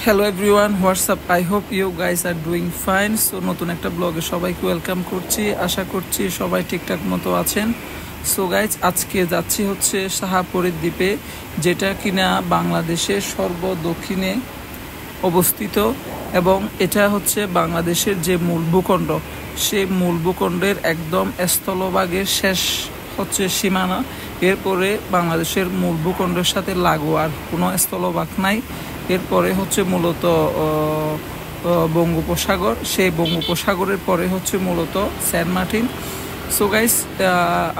Hello everyone, what's up. I hope you guys are doing fine. So নতুন একটা ব্লগে সবাইকে ওয়েলকাম করছি। আশা করছি সবাই ঠিকঠাক মতো আছেন। সো গাইজ, আজকে যাচ্ছি হচ্ছে শাহপরীর দ্বীপে, যেটা কিনা বাংলাদেশের সর্বদক্ষিণে অবস্থিত এবং এটা হচ্ছে বাংলাদেশের যে মূল ভূখণ্ড, সেই মূল ভূখণ্ডের একদম স্থলভাগের শেষ হচ্ছে সীমানা। এরপরে বাংলাদেশের মূল ভূখণ্ডের সাথে লাগোয়া আর কোনো স্থলভাগ নাই। এরপরে হচ্ছে মূলত বঙ্গোপসাগর, সেই বঙ্গোপসাগরের পরে হচ্ছে মূলত সেন্ট মার্টিন। সো গাইস,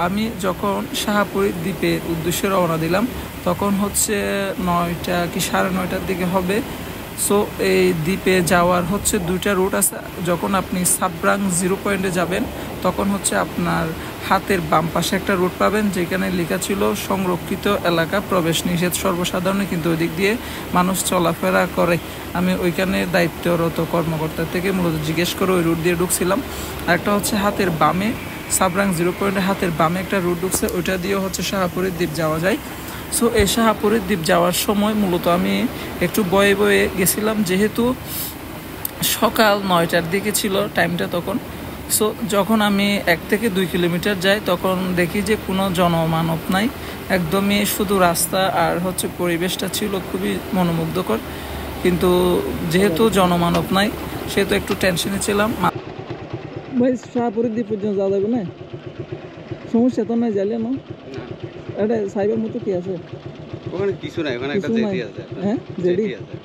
আমি যখন শাহপরীর দ্বীপের উদ্দেশ্যে রওনা দিলাম তখন হচ্ছে 9টা কি 9:30টার দিকে হবে। সো এই দ্বীপে যাওয়ার হচ্ছে দুইটা রুট আছে। যখন আপনি সাবরাং জিরো পয়েন্টে যাবেন তখন হচ্ছে আপনার হাতের বাম পাশে একটা রুট পাবেন, যেখানে লেখা ছিল সংরক্ষিত এলাকা, প্রবেশ নিষেধ সর্বসাধারণে, কিন্তু ওই দিক দিয়ে মানুষ চলাফেরা করে। আমি ওইখানে দায়িত্বরত কর্মকর্তা থেকে মূলত জিজ্ঞেস করে ওই রুট দিয়ে ঢুকছিলাম। আরেকটা হচ্ছে হাতের বামে, সাবরাং জিরো পয়েন্টের হাতের বামে একটা রুট ঢুকছে, ওইটা দিয়েও হচ্ছে শাহপরীর দ্বীপ যাওয়া যায়। সো এই শাহপরীর দ্বীপ যাওয়ার সময় মূলত আমি একটু বয়ে বয়ে গেছিলাম, যেহেতু সকাল 9টার দিকে ছিল টাইমটা তখন। সো যখন আমি 1 থেকে 2 কিলোমিটার যাই তখন দেখি যে কোনো জনমানব নাই, একদমই শুধু রাস্তা আর হচ্ছে পরিবেশটা ছিল খুবই মনোমুগ্ধকর। কিন্তু যেহেতু জনমানব নাই সেহেতু একটু টেনশনে ছিলাম। ভাই, শাহপরীর দ্বীপ পর্যন্ত যাওয়া যাবে না? সমস্যা তো নাই, জানলে না? এটা সাইবার মতো কি আছে ওখানে? কিছু নাই, ওখানে একটা জেটি আছে। হ্যাঁ, জেটি আছে।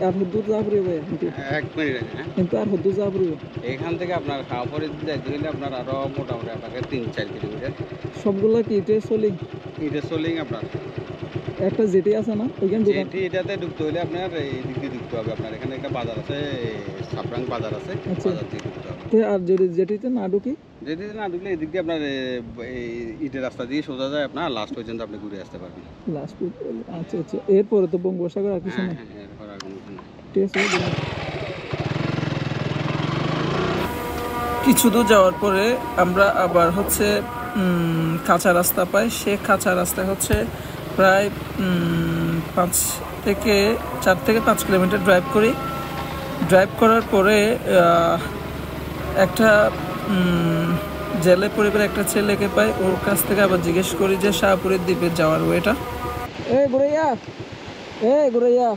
আর হুদ্দুর যা পড়বে কিন্তু 1 মিনিট আছে। হ্যাঁ, কিন্তু আর হুদ্দুর যা পড়বে এখান থেকে আপনার শাহপরীর যাইতে গেলে আপনার আরো মোটামুটি আপনাকে 3-4 কিলোমিটার। সবগুলা কি এটা সোলিং? এটা সোলিং আপনার একটা জেটি আছে না ওইখানে দোকান? জেটি, এটাতে ঢুকতে হলে আপনার এই দিক দিয়ে ঢুকতে হবে। আপনার এখানে একটা বাজার আছে, সাবরাং বাজার আছে, আচ্ছা। বাজার দিয়ে ঢুকতে হবে। আর যদি জেটিতে না ঢুকি? জেটিতে না ঢুকলে এই দিক দিয়ে আপনার এই ইটের রাস্তা দিয়ে সোজা যায়, আপনার লাস্ট পর্যন্ত আপনি ঘুরে আসতে পারবেন। লাস্ট, আচ্ছা আচ্ছা। এরপরে তো বঙ্গোপসাগর আর কিছু হ্যাঁ নেই? হ্যাঁ, এরপর আর কোনো কিছু নেই। ঠিক আছে। কিছু দূর যাওয়ার পরে আমরা আবার হচ্ছে কাঁচা রাস্তা পাই। সে কাঁচা রাস্তায় হচ্ছে প্রায় 4 থেকে 5 কিলোমিটার ড্রাইভ করি। ড্রাইভ করার পরে একটা জেলে পরিবারের একটা ছেলেকে পাই, ওর কাছ থেকে আবার জিজ্ঞেস করি যে শাহপরীর দ্বীপে যাওয়ার ওয়েটা। এই ঘুরাইয়া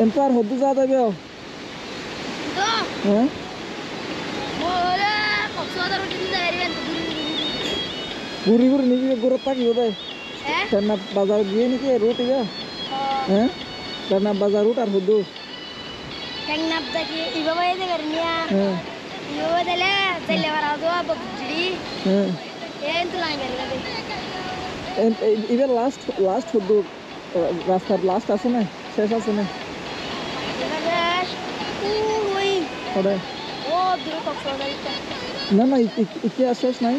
এমতো আর হদ্দু যাওয়া যাবে? হ্যাঁ, ঘুরি ঘুরি নিজে ঘুরে থাকি বোধ হয় বাজার গিয়ে নাকি রুট ইয়া। হ্যাঁ, বাজার রুট আর হদ্দু। এবার লাস্ট হদ্দু রাস্তার লাস্ট আছে না, শেষ আছে না? না না, ইতিহাস শেষ নাই।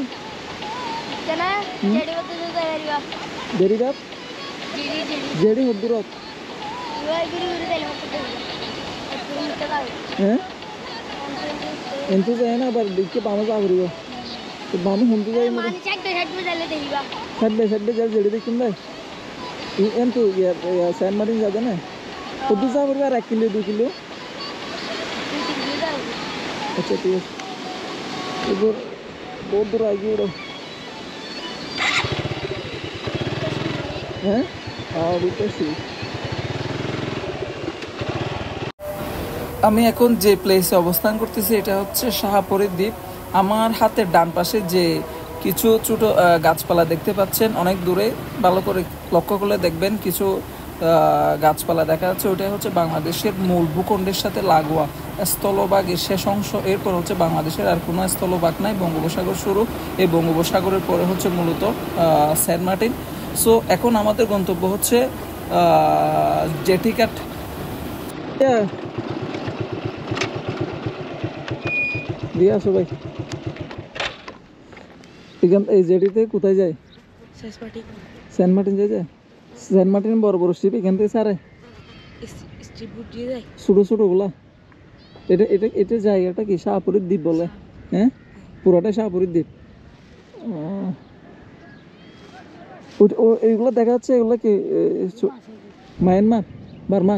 জেডি হদ্দুরত। হ্যাঁ, এন্তু যায় না আবার দেখতে বামে যা করিব, বামে হুমতে যাই না সাইড যাই জেডি দেখুন ভাই। এন্তু সেন্ট মার্টিন যাবে না? হদ্দু যা করবে আর 1 কিলো 2 কিলো। আচ্ছা ঠিক আছে। এবার বহুত দূর আগে ওরা। হ্যাঁ, আমি এখন যে প্লেসে অবস্থান করতেছি এটা হচ্ছে শাহপরীর দ্বীপ। আমার হাতের ডান পাশে যে কিছু ছোট গাছপালা দেখতে পাচ্ছেন অনেক দূরে, ভালো করে লক্ষ্য করলে দেখবেন কিছু গাছপালা দেখা যাচ্ছে। ওটাই হচ্ছে বাংলাদেশের মূল ভূখণ্ডের সাথে লাগোয়া স্থলভাগের শেষ অংশ। এরপর হচ্ছে বাংলাদেশের আর কোনো স্থলভাগ নাই, বঙ্গোপসাগর শুরু। এই বঙ্গোপসাগরের পরে হচ্ছে মূলত সেন্ট মার্টিন। সো এখন আমাদের গন্তব্য হচ্ছে জেটিঘাট। দিয়ে আসো ভাই। এই জেটিতে কোথায় যায়? সেন্ট মার্টিন যায়। সেন্ট মার্টিন বড় বড় শিপ এখান থেকে সারে ছোট ছোট গুলা। এটা জায়গাটা কি শাহপরীর দ্বীপ বলে? হ্যাঁ, পুরোটাই শাহপুরীর দ্বীপ। এইগুলো দেখা যাচ্ছে, এগুলো কি মায়ানমার, বার্মা?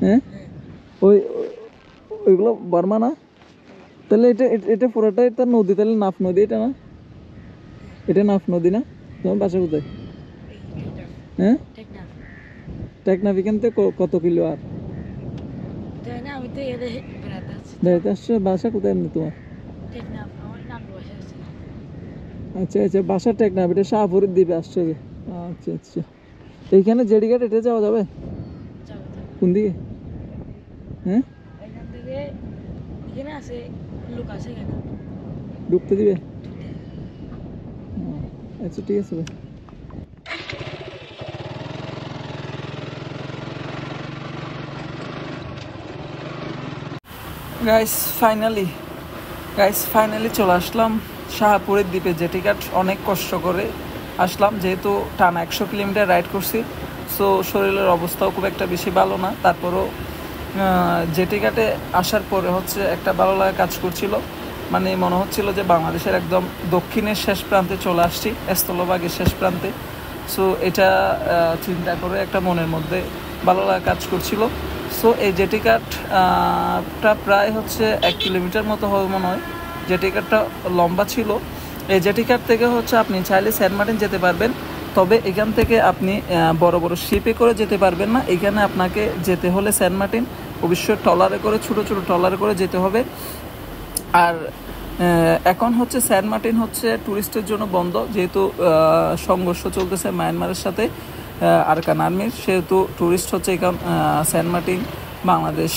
হ্যাঁ, ওই ওইগুলো বার্মা না? তাহলে এটা এটা পুরোটাই তার নদী, তাহলে নাফ নদী এটা না? এটা নাফ নদী না? তোমার বাসা কোথায়? হ্যাঁ, টেকনাফ। এখান থেকে কত কিলো? আর বেড়াতে আসছো? বাসা কোথায় এমনি তোমার? আচ্ছা আচ্ছা, বাসা টেকনাফ, এটা শাহপুরের দ্বীপে আসছে যে। আচ্ছা আচ্ছা, এইখানে জেডিঘাট এটা যাওয়া যাবে কোন দিকে? হ্যাঁ, ঢুকতে দিবে? আচ্ছা ঠিক আছে ভাই। গাইস ফাইনালি চলে আসলাম শাহপুরের দ্বীপে। জেটিঘাট অনেক কষ্ট করে আসলাম, যেহেতু টানা 100 কিলোমিটার রাইড করছি, সো শরীরের অবস্থাও খুব একটা বেশি ভালো না। তারপরও জেটিঘাটে আসার পরে হচ্ছে একটা ভালো লাগা কাজ করছিল, মানে মনে হচ্ছিল যে বাংলাদেশের একদম দক্ষিণের শেষ প্রান্তে চলে আসছি, স্থলভাগের শেষ প্রান্তে। সো এটা চিন্তা করে একটা মনের মধ্যে ভালো লাগা কাজ করছিল। সো এই জেটিঘাটটা প্রায় হচ্ছে 1 কিলোমিটার মতো হবে মনে হয়। জেটিঘাটটা লম্বা ছিল। এই জেটিঘাট থেকে হচ্ছে আপনি চাইলে সেন্ট মার্টিন যেতে পারবেন, তবে এখান থেকে আপনি বড় বড় শিপে করে যেতে পারবেন না। এখানে আপনাকে যেতে হলে সেন্ট মার্টিন অবশ্যই ট্রলারে করে, ছোটো ছোটো ট্রলারে করে যেতে হবে। আর এখন হচ্ছে সেন্ট মার্টিন হচ্ছে ট্যুরিস্টের জন্য বন্ধ, যেহেতু সংঘর্ষ চলতেছে মায়ানমারের সাথে আরাকান আর্মির, সেহেতু ট্যুরিস্ট হচ্ছে এখান Saint Martin Bangladesh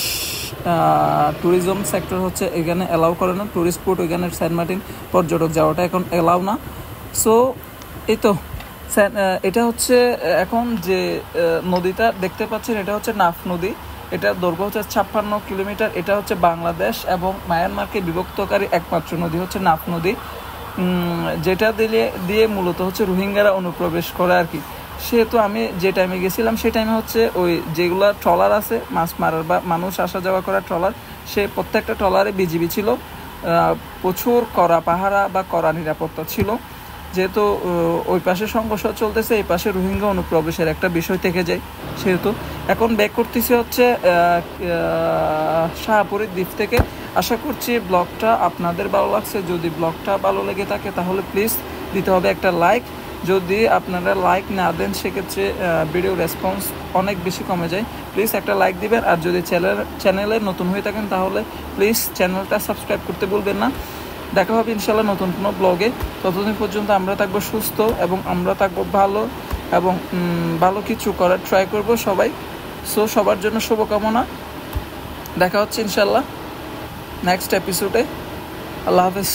tourism sector হচ্ছে এখানে অ্যালাউ করে না। ট্যুরিস্ট স্পট এখানে সেন্ট মার্টিন পর্যটক যাওয়াটা এখন অ্যালাউ না। সো এই তো এটা হচ্ছে এখন যে নদীটা দেখতে পাচ্ছেন, এটা হচ্ছে নাফ নদী। এটা দৈর্ঘ্য হচ্ছে 56 কিলোমিটার। এটা হচ্ছে বাংলাদেশ এবং মায়ানমারকে বিভক্তকারী একমাত্র নদী হচ্ছে নাফ নদী, যেটা দিয়ে মূলত হচ্ছে রোহিঙ্গারা অনুপ্রবেশ করে আর কি। সেহেতু আমি যে টাইমে গেছিলাম সেই টাইমে হচ্ছে ওই যেগুলো ট্রলার আছে মাছ মারার বা মানুষ আসা যাওয়া করা ট্রলার, সে প্রত্যেকটা ট্রলারে বিজিবি ছিল, প্রচুর কড়া পাহারা বা কড়া নিরাপত্তা ছিল। যেহেতু ওই পাশে সংঘর্ষ চলতেছে, এই পাশে রোহিঙ্গা অনুপ্রবেশের একটা বিষয় থেকে যায়, সেহেতু এখন ব্যাক করতেছি হচ্ছে শাহপুরের দ্বীপ থেকে। আশা করছি ব্লগটা আপনাদের ভালো লাগছে। যদি ব্লগটা ভালো লেগে থাকে তাহলে প্লিজ দিতে হবে একটা লাইক। যদি আপনারা লাইক না দেন সেক্ষেত্রে ভিডিও রেসপন্স অনেক বেশি কমে যায়। প্লিজ একটা লাইক দিবেন। আর যদি চ্যানেলে নতুন হয়ে থাকেন তাহলে প্লিজ চ্যানেলটা সাবস্ক্রাইব করতে ভুলবেন না। দেখা হবে ইনশাল্লাহ নতুন কোনো ব্লগে। ততদিন পর্যন্ত আমরা থাকবো সুস্থ এবং আমরা থাকবো ভালো এবং ভালো কিছু করার ট্রাই করব সবাই। সো সবার জন্য শুভকামনা। দেখা হচ্ছে ইনশাল্লাহ নেক্সট এপিসোডে। আল্লাহ হাফেজ।